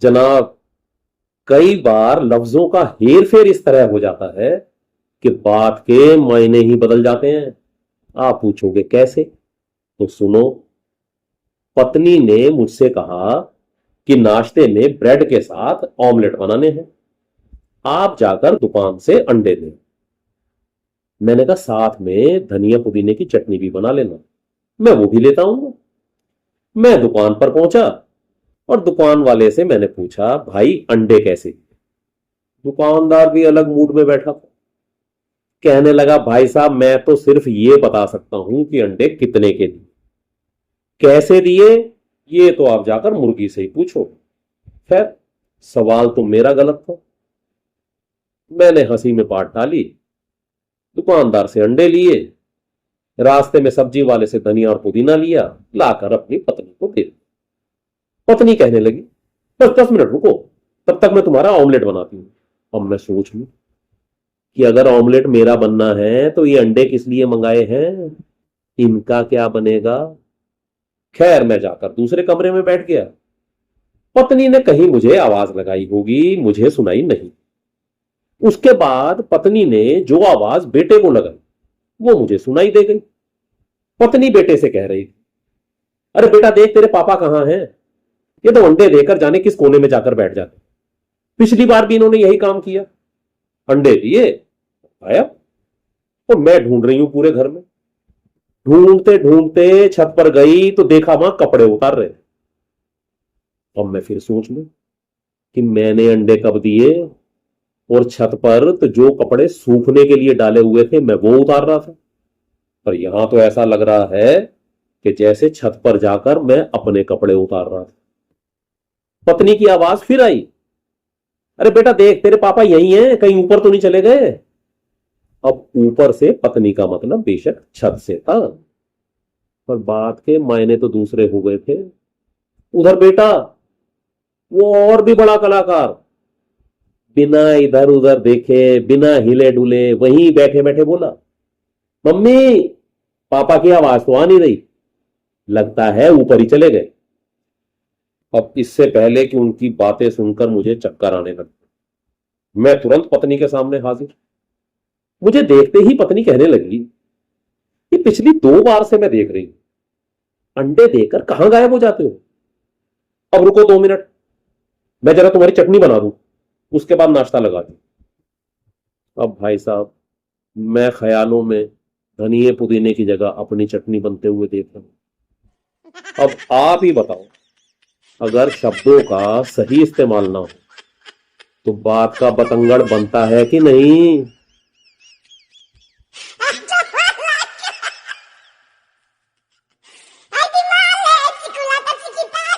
जनाब, कई बार लफ्जों का हेर फेर इस तरह हो जाता है कि बात के मायने ही बदल जाते हैं। आप पूछोगे कैसे? तो सुनो। पत्नी ने मुझसे कहा कि नाश्ते में ब्रेड के साथ ऑमलेट बनाने हैं, आप जाकर दुकान से अंडे लें। मैंने कहा साथ में धनिया पुदीने की चटनी भी बना लेना, मैं वो भी लेता हूं। मैं दुकान पर पहुंचा और दुकान वाले से मैंने पूछा, भाई अंडे कैसे? दुकानदार भी अलग मूड में बैठा था। कहने लगा, भाई साहब मैं तो सिर्फ ये बता सकता हूं कि अंडे कितने के दिए, कैसे दिए ये तो आप जाकर मुर्गी से ही पूछो। खैर, सवाल तो मेरा गलत था। मैंने हंसी में पाट डाली, दुकानदार से अंडे लिए, रास्ते में सब्जी वाले से धनिया और पुदीना लिया, लाकर अपनी पत्नी को दे दिया। पत्नी कहने लगी, बस 10 मिनट रुको, तब तक मैं तुम्हारा ऑमलेट बनाती हूं। अब मैं सोच लूं कि अगर ऑमलेट मेरा बनना है तो ये अंडे किस लिए मंगाए हैं, इनका क्या बनेगा। खैर, मैं जाकर दूसरे कमरे में बैठ गया। पत्नी ने कहीं मुझे आवाज लगाई होगी, मुझे सुनाई नहीं। उसके बाद पत्नी ने जो आवाज बेटे को लगाई वो मुझे सुनाई दे गई। पत्नी बेटे से कह रही थी, अरे बेटा देख तेरे पापा कहां हैं, ये तो अंडे देकर जाने किस कोने में जाकर बैठ जाते, पिछली बार भी इन्होंने यही काम किया। अंडे दिए, आया, और मैं ढूंढ रही हूं पूरे घर में। ढूंढते ढूंढते छत पर गई तो देखा वहां कपड़े उतार रहे। अब मैं फिर सोच लूं कि मैंने अंडे कब दिए, और छत पर तो जो कपड़े सूखने के लिए डाले हुए थे मैं वो उतार रहा था। पर यहां तो ऐसा लग रहा है कि जैसे छत पर जाकर मैं अपने कपड़े उतार रहा था। पत्नी की आवाज फिर आई, अरे बेटा देख तेरे पापा यही हैं, कहीं ऊपर तो नहीं चले गए। अब ऊपर से पत्नी का मतलब बेशक छत से था, पर बात के मायने तो दूसरे हो गए थे। उधर बेटा, वो और भी बड़ा कलाकार, बिना इधर उधर देखे, बिना हिले डुले वहीं बैठे बैठे बोला, मम्मी पापा की आवाज तो आ नहीं रही, लगता है ऊपर ही चले गए। अब इससे पहले कि उनकी बातें सुनकर मुझे चक्कर आने लगे, मैं तुरंत पत्नी के सामने हाजिर। मुझे देखते ही पत्नी कहने लगी, ये पिछली 2 बार से मैं देख रही हूं, अंडे देकर कहां गायब हो जाते हो। अब रुको 2 मिनट, मैं जरा तुम्हारी चटनी बना दूं, उसके बाद नाश्ता लगा दूं। अब भाई साहब, मैं ख्यालों में धनिए पुदीने की जगह अपनी चटनी बनते हुए देख रहा हूं। अब आप ही बताओ, अगर शब्दों का सही इस्तेमाल ना हो तो बात का बतंगड़ बनता है कि नहीं।